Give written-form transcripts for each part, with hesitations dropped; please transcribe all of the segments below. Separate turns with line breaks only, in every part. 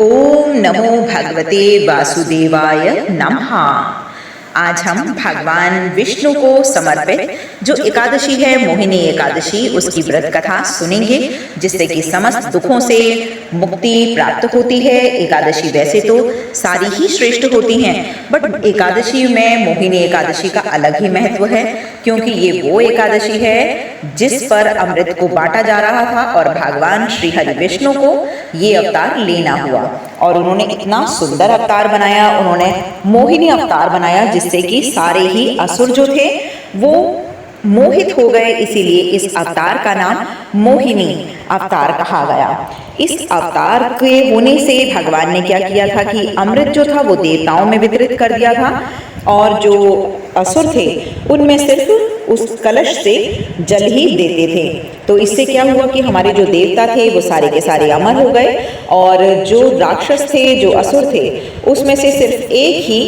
ओम नमो भगवते वासुदेवाय नमः। आज हम भगवान विष्णु को समर्पित जो एकादशी है मोहिनी एकादशी, उसकी व्रत कथा सुनेंगे, जिससे कि समस्त दुखों से मुक्ति प्राप्त होती है। एकादशी वैसे तो सारी ही श्रेष्ठ होती हैं, बट एकादशी में मोहिनी एकादशी का अलग ही महत्व है, क्योंकि ये वो एकादशी है जिस पर अमृत को बांटा जा रहा था और भगवान श्री हरि विष्णु को ये अवतार लेना हुआ। और उन्होंने इतना सुंदर अवतार बनाया, उन्होंने मोहिनी अवतार बनाया, जिससे कि सारे ही असुर जो थे वो मोहित हो गए। इसीलिए इस अवतार का नाम मोहिनी अवतार कहा गया। इस अवतार के होने से भगवान ने क्या किया था कि अमृत जो था वो देवताओं में वितरित कर दिया था, और जो असुर थे उनमें सिर्फ उस कलश से जल ही देते थे। तो इससे क्या हुआ कि हमारे जो देवता थे वो सारे के सारे अमर हो गए, और जो राक्षस थे, जो असुर थे, उसमें से सिर्फ एक ही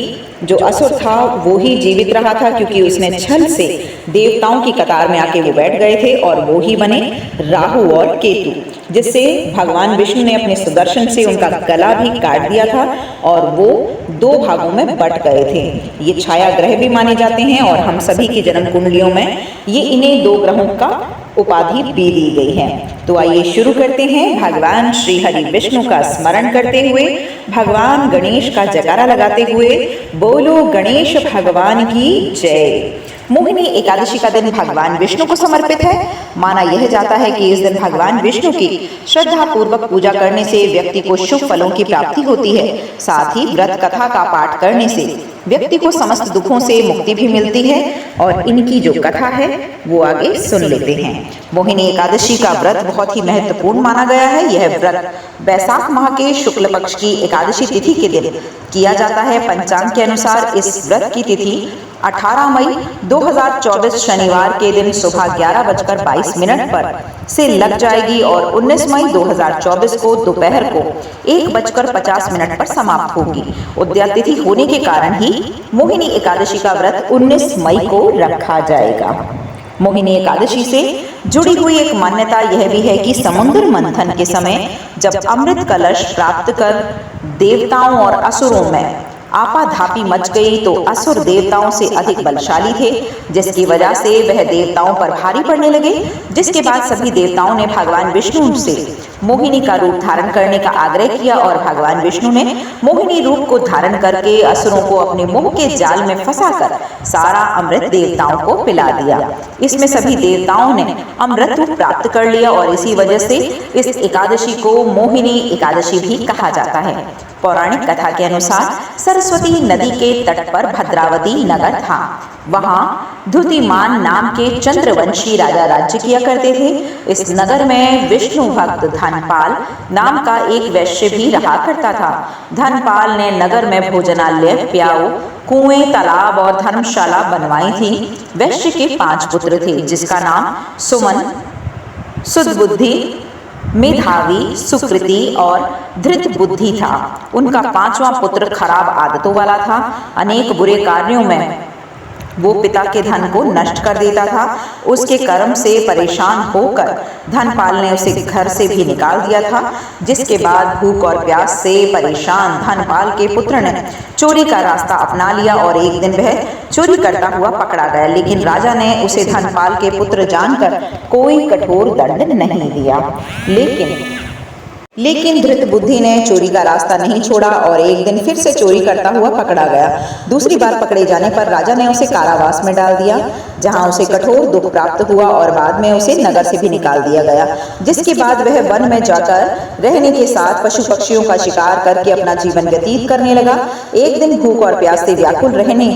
जो असुर था वो ही जीवित रहा था, क्योंकि उसने छल से देवताओं की कतार में आके वो बैठ गए थे, और वो ही बने राहु और केतु, जिससे भगवान विष्णु ने अपने सुदर्शन से उनका गला भी काट दिया था और वो दो भागों में बट गए थे। ये छाया ग्रह भी माने जाते हैं, और हम सभी की जन्म कुंडलियों में ये इन्हीं दो ग्रहों का उपाधि भी दी गई है। तो आइए शुरू करते हैं। भगवान श्री हरि विष्णु का स्मरण करते हुए, भगवान गणेश का जयकारा लगाते हुए, बोलो गणेश भगवान की जय। मोहिनी एकादशी का दिन भगवान विष्णु को समर्पित है। माना यह जाता है कि इस दिन भगवान विष्णु की श्रद्धा पूर्वक पूजा करने से व्यक्ति को शुभ फलों की प्राप्ति होती है। साथ ही व्रत कथा का पाठ करने से व्यक्ति को समस्त दुखों से मुक्ति भी मिलती है। और इनकी जो कथा है वो आगे सुन लेते हैं। मोहिनी एकादशी का व्रत बहुत ही महत्वपूर्ण माना गया है। यह व्रत वैशाख माह के शुक्ल पक्ष की एकादशी तिथि के दिन किया जाता है। पंचांग के अनुसार इस व्रत की तिथि 18 मई 2024 शनिवार के दिन सुबह 11:22 पर से लग जाएगी, और 19 मई 2024 को दोपहर को 1:50 पर समाप्त होगी। उद्यान तिथि होने के कारण ही मोहिनी एकादशी का व्रत 19 मई को रखा जाएगा। मोहिनी एकादशी से जुड़ी हुई एक मान्यता यह भी है कि समुद्र मंथन के समय जब अमृत कलश प्राप्त कर देवताओं और असुरों में आपाधापी मच गई, तो असुर देवताओं से अधिक बलशाली थे, जिसकी वजह से वह देवताओं पर भारी पड़ने लगे। जिसके बाद सभी देवताओं ने भगवान विष्णु से मोहिनी का रूप धारण करने का आग्रह किया, और भगवान विष्णु ने मोहिनी रूप को धारण करके असुरों को अपने मोह के जाल में फंसाकर सारा अमृत देवताओं को पिला दिया। इसमें सभी देवताओं ने अमृत रूप प्राप्त कर लिया, और इसी वजह से इस एकादशी को मोहिनी एकादशी भी कहा जाता है। पौराणिक कथा के अनुसार सरस्वती नदी के तट पर भद्रावती नगर था। वहां धुतिमान नाम के चंद्रवंशी राजा राज्य किया करते थे। इस नगर में विष्णु भक्त धनपाल नाम का एक वैश्य भी रहा करता था। धनपाल ने नगर में भोजनालय, प्याऊ, कुएं, तालाब और धर्मशाला बनवाई थी। वैश्य के 5 पुत्र थे, जिसका नाम सुमन, सुदबुद्धि, मेधावी, सुकृति और धृत बुद्धि था। उनका 5वां पुत्र खराब आदतों वाला था। अनेक बुरे कार्यों में वो पिता के धन को नष्ट कर देता था। उसके कर्म से परेशान होकर धनपाल ने उसे घर से भी निकाल दिया था। जिसके बाद भूख और प्यास से परेशान धनपाल के पुत्र ने चोरी का रास्ता अपना लिया, और एक दिन वह चोरी करता हुआ पकड़ा गया। लेकिन राजा ने उसे धनपाल के पुत्र जानकर कोई कठोर दंड नहीं दिया। लेकिन धृत बुद्धि ने चोरी का रास्ता नहीं छोड़ा, और एक दिन फिर से चोरी करता हुआ पकड़ा गया। दूसरी बार पकड़े जाने पर राजा ने उसे कारावास में डाल दिया, जहां उसे कठोर दुख प्राप्त हुआ, और बाद में उसे नगर से भी निकाल दिया गया। जिसके बाद वह वन में जाकर रहने के साथ पशु पक्षियों का शिकार करके अपना जीवन व्यतीत करने लगा। एक दिन भूख और प्यास से व्याकुल रहने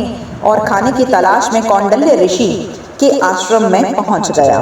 और खाने की तलाश में कौंडल्य ऋषि के आश्रम में पहुंच गया।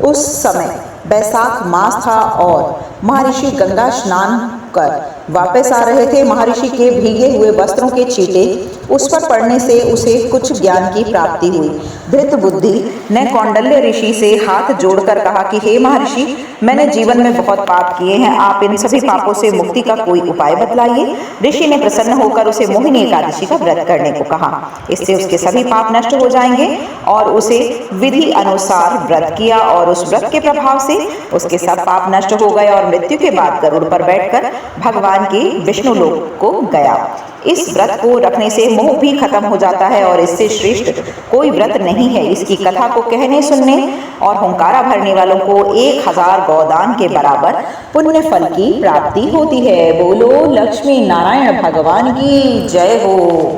उस समय बैसाख मास था, और महर्षि गंगा स्नान कर वापस आ रहे थे। महर्षि के भीगे हुए वस्त्रों के छींटे उस पर पड़ने से उसे कुछ ज्ञान की प्राप्ति हुई। धृत बुद्धि ने कौंडल्य ऋषि से हाथ जोड़कर कहा कि हे महर्षि, मैंने जीवन में बहुत पाप किए हैं, आप इन सभी पापों से मुक्ति का कोई उपाय बतलाइए। ऋषि ने प्रसन्न होकर उसे मोहिनी एकादशी का व्रत करने को कहा। इससे उसके सभी पाप नष्ट हो जाएंगे, और उसे विधि अनुसार व्रत किया, और उस व्रत के प्रभाव से उसके सब पाप नष्ट हो गए, और मृत्यु के बाद गरुड़ पर बैठकर भगवान के विष्णु लोक को गया। इस व्रत को रखने से मोह भी खत्म हो जाता है और इससे श्रेष्ठ कोई व्रत नहीं है। इसकी कथा को कहने सुनने और हुंकारा भरने वालों को 1000 गोदान के बराबर पुण्य फल की प्राप्ति होती है। बोलो लक्ष्मी नारायण भगवान की जय हो।